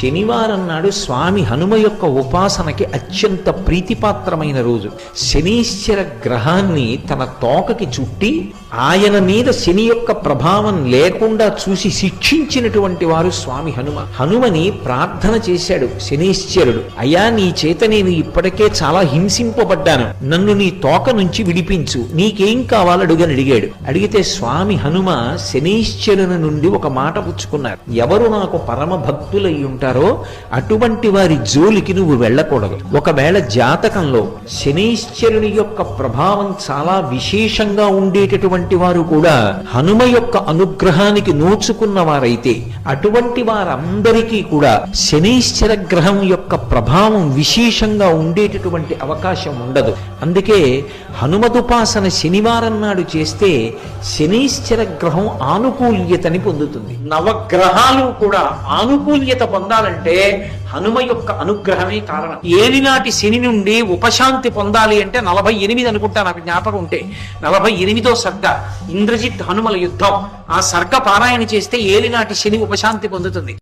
శనివారం నాడు స్వామి హనుమ యొక్క ఉపాసనకి అత్యంత ప్రీతిపాత్రమైన రోజు. శనీశ్వర గ్రహాన్ని తన తోకకి చుట్టి ఆయన మీద శని యొక్క ప్రభావం లేకుండా చూసి శిక్షించినటువంటి వారు స్వామి హనుమ. హనుమని ప్రార్థన చేశాడు శనీశ్వరుడు, అయ్యా నీ చేత నేను ఇప్పటికే చాలా హింసింపబడ్డాను, నన్ను నీ తోక నుంచి విడిపించు, నీకేం కావాలడుగని అడిగాడు. అడిగితే స్వామి హనుమ శనీశ్వరుని నుండి ఒక మాట పుచ్చుకున్నారు, ఎవరు నాకు పరమ భక్తులై ఉంటారో అటువంటి వారి జోలికి నువ్వు వెళ్ళకూడదు. ఒకవేళ జాతకంలో శనీశ్వరుని యొక్క ప్రభావం చాలా విశేషంగా ఉండేటటువంటి వారు కూడా హనుమ యొక్క అనుగ్రహానికి నోచుకున్న వారైతే అటువంటి వారందరికీ కూడా శనీశ్వర గ్రహం యొక్క ప్రభావం విశేషంగా ఉండేటటువంటి అవకాశం ఉండదు. అందుకే హనుమదుపాసన శనివారం నాడు చేస్తే శనీశ్వర గ్రహం ఆనుకూల్యతని పొందుతుంది. నవగ్రహాలు కూడా ఆనుకూల్యత పొందాలంటే హనుమ యొక్క అనుగ్రహమే కారణం. ఏలినాటి శని నుండి ఉపశాంతి పొందాలి అంటే 48 అనుకుంటా, నాకు జ్ఞాపకం ఉంటే 48వ సర్గ ఇంద్రజిత్ హనుమల యుద్ధం. ఆ సర్గ పారాయణ చేస్తే ఏలినాటి శని ఉపశాంతి పొందుతుంది.